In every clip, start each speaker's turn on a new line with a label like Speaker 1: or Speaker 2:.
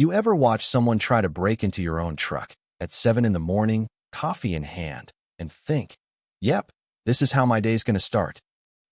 Speaker 1: You ever watch someone try to break into your own truck at 7 in the morning, coffee in hand, and think, yep, this is how my day's gonna start?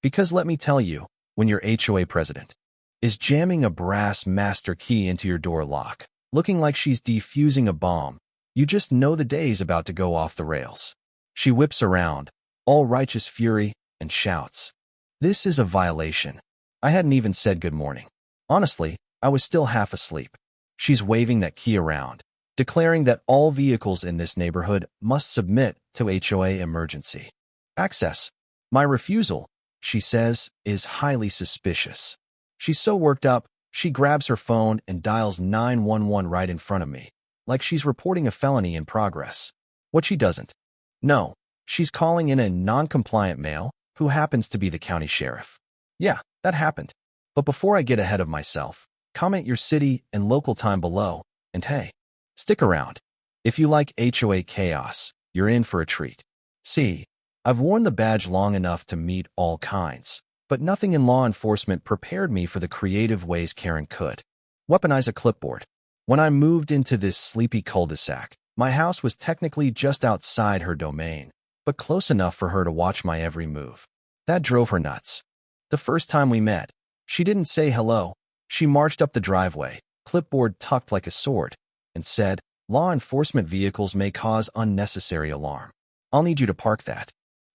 Speaker 1: Because let me tell you, when your HOA president is jamming a brass master key into your door lock, looking like she's defusing a bomb, you just know the day's about to go off the rails. She whips around, all righteous fury, and shouts, "This is a violation." I hadn't even said good morning. Honestly, I was still half asleep. She's waving that key around, declaring that all vehicles in this neighborhood must submit to HOA emergency access. My refusal, she says, is highly suspicious. She's so worked up, she grabs her phone and dials 911 right in front of me, like she's reporting a felony in progress. What she doesn't. No, she's calling in a non-compliant male who happens to be the county sheriff. Yeah, that happened. But before I get ahead of myself, comment your city and local time below, and hey, stick around. If you like HOA chaos, you're in for a treat. See, I've worn the badge long enough to meet all kinds, but nothing in law enforcement prepared me for the creative ways Karen could weaponize a clipboard. When I moved into this sleepy cul-de-sac, my house was technically just outside her domain, but close enough for her to watch my every move. That drove her nuts. The first time we met, she didn't say hello. She marched up the driveway, clipboard tucked like a sword, and said, "Law enforcement vehicles may cause unnecessary alarm. I'll need you to park that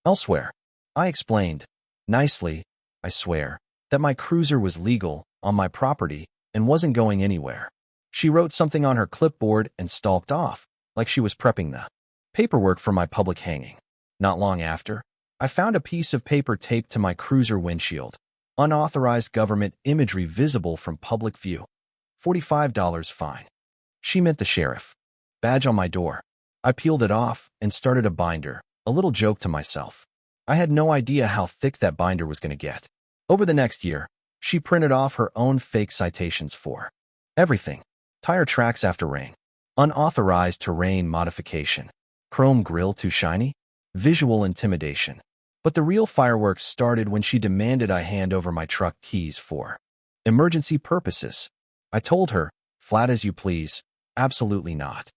Speaker 1: elsewhere." I explained, nicely, I swear, that my cruiser was legal, on my property, and wasn't going anywhere. She wrote something on her clipboard and stalked off, like she was prepping the paperwork for my public hanging. Not long after, I found a piece of paper taped to my cruiser windshield. Unauthorized government imagery visible from public view. $45 fine. She meant the sheriff. Badge on my door. I peeled it off and started a binder, a little joke to myself. I had no idea how thick that binder was going to get. Over the next year, she printed off her own fake citations for everything. Tire tracks after rain. Unauthorized terrain modification. Chrome grille too shiny. Visual intimidation. But the real fireworks started when she demanded I hand over my truck keys for emergency purposes. I told her, flat as you please, absolutely not.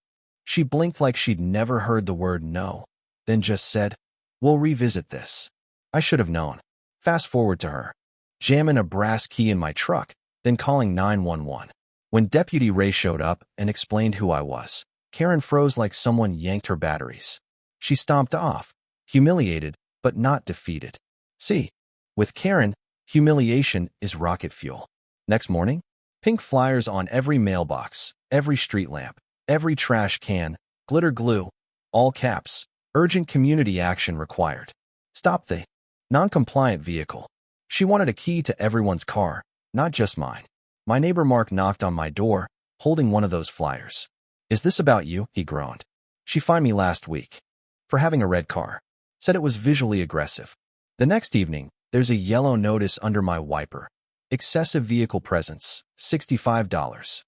Speaker 1: She blinked like she'd never heard the word no, then just said, "We'll revisit this." I should have known. Fast forward to her, jamming a brass key in my truck, then calling 911. When Deputy Ray showed up and explained who I was, Karen froze like someone yanked her batteries. She stomped off, humiliated, but not defeated. See, with Karen, humiliation is rocket fuel. Next morning, pink flyers on every mailbox, every street lamp, every trash can, glitter glue, all caps, urgent community action required. Stop the non-compliant vehicle. She wanted a key to everyone's car, not just mine. My neighbor Mark knocked on my door, holding one of those flyers. "Is this about you?" he groaned. "She fined me last week for having a red car. Said it was visually aggressive." The next evening, there's a yellow notice under my wiper. Excessive vehicle presence, $65.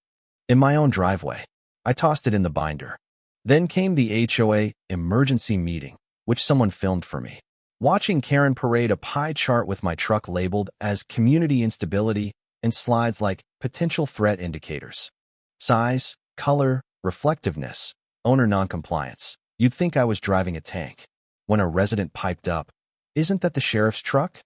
Speaker 1: In my own driveway. I tossed it in the binder. Then came the HOA emergency meeting, which someone filmed for me. Watching Karen parade a pie chart with my truck labeled as community instability and slides like potential threat indicators. Size, color, reflectiveness, owner noncompliance. You'd think I was driving a tank. When a resident piped up, "Isn't that the sheriff's truck?"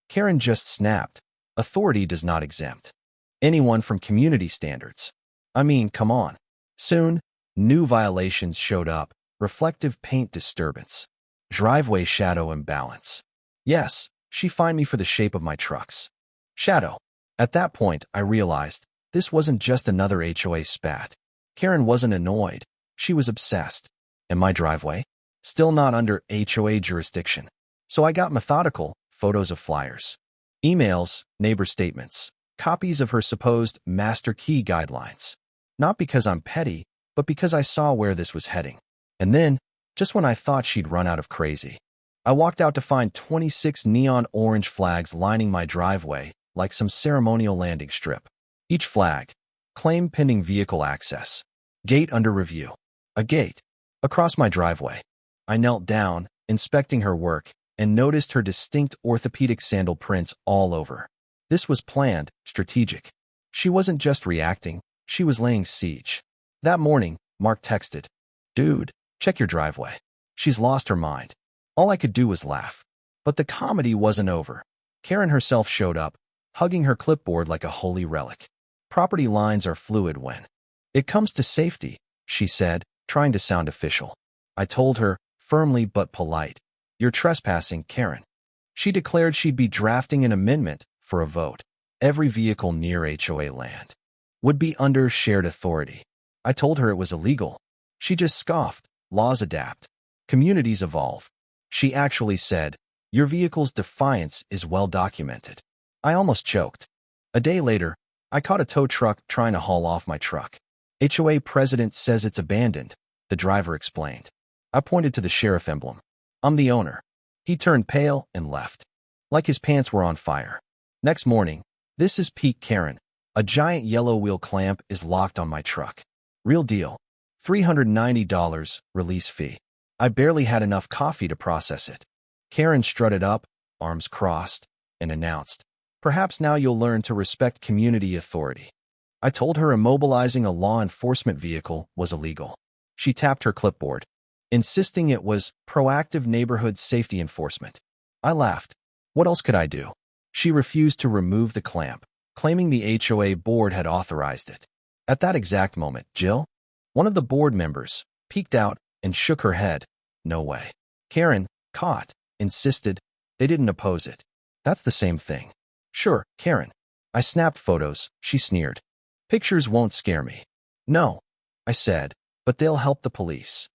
Speaker 1: Karen just snapped, "Authority does not exempt anyone from community standards." I mean, come on. Soon, new violations showed up. Reflective paint disturbance. Driveway shadow imbalance. Yes, she fined me for the shape of my truck's shadow. At that point, I realized this wasn't just another HOA spat. Karen wasn't annoyed. She was obsessed. And my driveway? Still not under HOA jurisdiction. So I got methodical, photos of flyers, emails, neighbor statements, copies of her supposed master key guidelines. Not because I'm petty, but because I saw where this was heading. And then, just when I thought she'd run out of crazy, I walked out to find 26 neon orange flags lining my driveway like some ceremonial landing strip. Each flag, claim pending vehicle access, gate under review, a gate across my driveway. I knelt down, inspecting her work, and noticed her distinct orthopedic sandal prints all over. This was planned, strategic. She wasn't just reacting, She was laying siege. That morning, Mark texted, "Dude, check your driveway. She's lost her mind." All I could do was laugh. But the comedy wasn't over. Karen herself showed up, hugging her clipboard like a holy relic. "Property lines are fluid when it comes to safety," she said, trying to sound official. I told her, firmly but polite, "You're trespassing, Karen." She declared she'd be drafting an amendment for a vote. Every vehicle near HOA land would be under shared authority. I told her it was illegal. She just scoffed. Laws adapt. Communities evolve. She actually said, "Your vehicle's defiance is well documented." I almost choked. A day later, I caught a tow truck trying to haul off my truck. "HOA president says it's abandoned," the driver explained. I pointed to the sheriff emblem. "I'm the owner." He turned pale and left, like his pants were on fire. Next morning, this is peak Karen. A giant yellow wheel clamp is locked on my truck. Real deal. $390 release fee. I barely had enough coffee to process it. Karen strutted up, arms crossed, and announced, "Perhaps now you'll learn to respect community authority." I told her immobilizing a law enforcement vehicle was illegal. She tapped her clipboard, insisting it was proactive neighborhood safety enforcement. I laughed. What else could I do? She refused to remove the clamp, claiming the HOA board had authorized it. At that exact moment, Jill, one of the board members, peeked out and shook her head. "No way." Karen, caught, insisted they didn't oppose it. "That's the same thing." "Sure, Karen." I snapped photos, she sneered. "Pictures won't scare me." "No," I said, "but they'll help the police."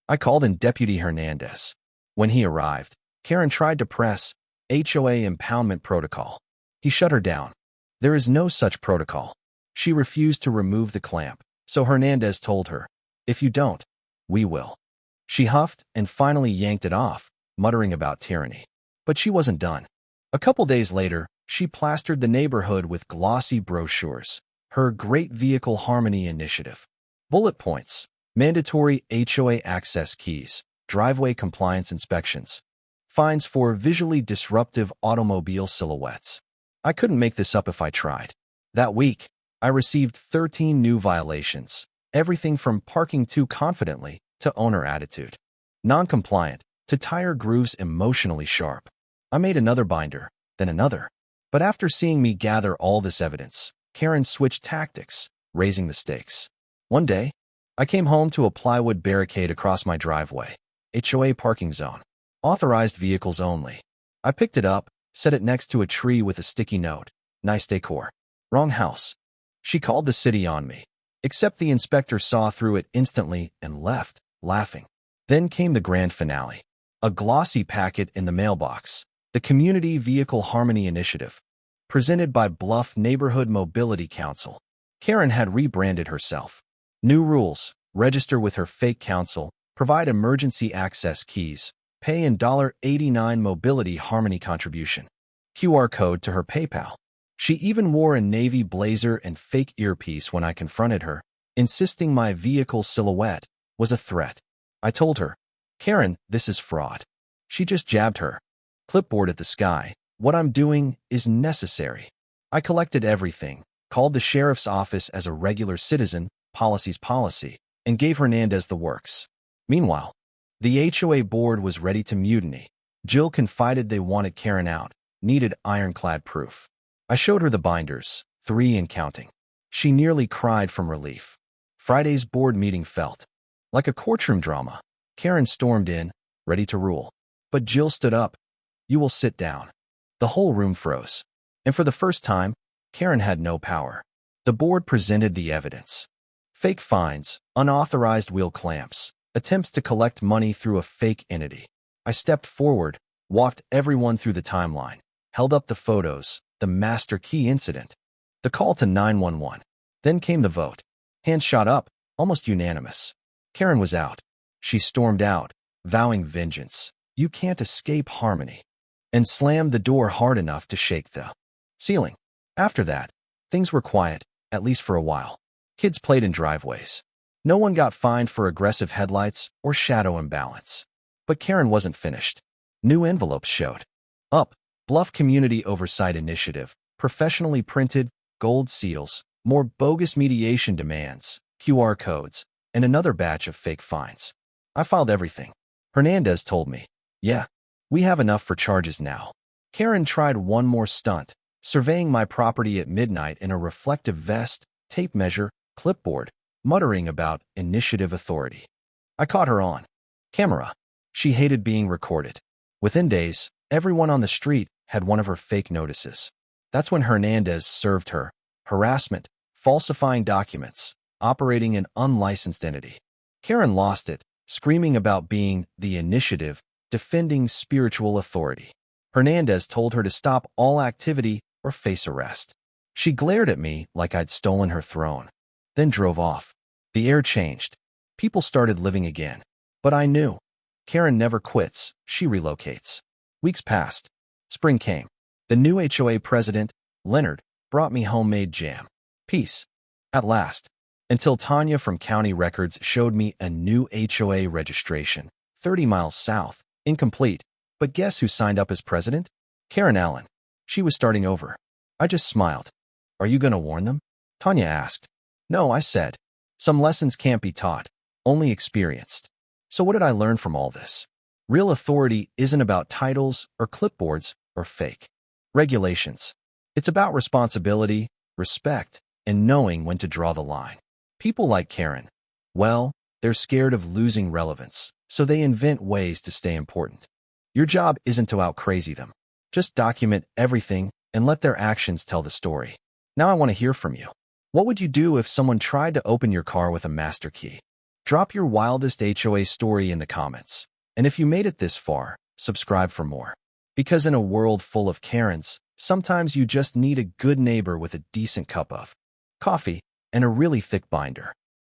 Speaker 1: I called in Deputy Hernandez. When he arrived, Karen tried to press HOA impoundment protocol. He shut her down. There is no such protocol. She refused to remove the clamp, so Hernandez told her, "If you don't, we will." She huffed and finally yanked it off, muttering about tyranny. But she wasn't done. A couple days later, she plastered the neighborhood with glossy brochures. Her Great Vehicle Harmony Initiative. Bullet points. Mandatory HOA access keys. Driveway compliance inspections. Fines for visually disruptive automobile silhouettes. I couldn't make this up if I tried. That week, I received 13 new violations. Everything from parking too confidently to owner attitude. Non-compliant to tire grooves emotionally sharp. I made another binder, then another. But after seeing me gather all this evidence, Karen switched tactics, raising the stakes. One day, I came home to a plywood barricade across my driveway. HOA parking zone. Authorized vehicles only. I picked it up, set it next to a tree with a sticky note. "Nice decor." Wrong house. She called the city on me. Except the inspector saw through it instantly and left, laughing. Then came the grand finale. A glossy packet in the mailbox. The Community Vehicle Harmony Initiative. Presented by Bluff Neighborhood Mobility Council. Karen had rebranded herself. New rules. Register with her fake council. Provide emergency access keys. Pay in $89 Mobility Harmony contribution. QR code to her PayPal. She even wore a navy blazer and fake earpiece when I confronted her, insisting my vehicle silhouette was a threat. I told her, "Karen, this is fraud." She just jabbed her clipboard at the sky. "What I'm doing is necessary." I collected everything, called the sheriff's office as a regular citizen, policy's policy, and gave Hernandez the works. Meanwhile, the HOA board was ready to mutiny. Jill confided they wanted Karen out, needed ironclad proof. I showed her the binders, 3 and counting. She nearly cried from relief. Friday's board meeting felt like a courtroom drama. Karen stormed in, ready to rule. But Jill stood up. "You will sit down." The whole room froze. And for the first time, Karen had no power. The board presented the evidence. Fake fines, unauthorized wheel clamps, attempts to collect money through a fake entity. I stepped forward, walked everyone through the timeline, held up the photos, the master key incident, the call to 911. Then came the vote. Hands shot up, almost unanimous. Karen was out. She stormed out, vowing vengeance. "You can't escape harmony," and slammed the door hard enough to shake the ceiling. After that, things were quiet, at least for a while. Kids played in driveways. No one got fined for aggressive headlights or shadow imbalance. But Karen wasn't finished. New envelopes showed up. Bluff Community Oversight Initiative, professionally printed, gold seals, more bogus mediation demands, QR codes, and another batch of fake fines. I filed everything. Hernandez told me, yeah, we have enough for charges now. Karen tried one more stunt, surveying my property at midnight in a reflective vest, tape measure, clipboard, muttering about initiative authority. I caught her on camera. She hated being recorded. Within days, everyone on the street had one of her fake notices. That's when Hernandez served her harassment, falsifying documents, operating an unlicensed entity. Karen lost it, screaming about being the initiative, defending spiritual authority. Hernandez told her to stop all activity or face arrest. She glared at me like I'd stolen her throne, then drove off. The air changed. People started living again. But I knew. Karen never quits, she relocates. Weeks passed. Spring came. The new HOA president, Leonard, brought me homemade jam. Peace. At last. Until Tanya from County Records showed me a new HOA registration, 30 miles south, incomplete. But guess who signed up as president? Karen Allen. She was starting over. I just smiled. Are you going to warn them? Tanya asked. No, I said. Some lessons can't be taught, only experienced. So what did I learn from all this? Real authority isn't about titles or clipboards or fake regulations. It's about responsibility, respect, and knowing when to draw the line. People like Karen, well, they're scared of losing relevance, so they invent ways to stay important. Your job isn't to out-crazy them. Just document everything and let their actions tell the story. Now I want to hear from you. What would you do if someone tried to open your car with a master key? Drop your wildest HOA story in the comments. And if you made it this far, subscribe for more. Because in a world full of Karens, sometimes you just need a good neighbor with a decent cup of coffee and a really thick binder.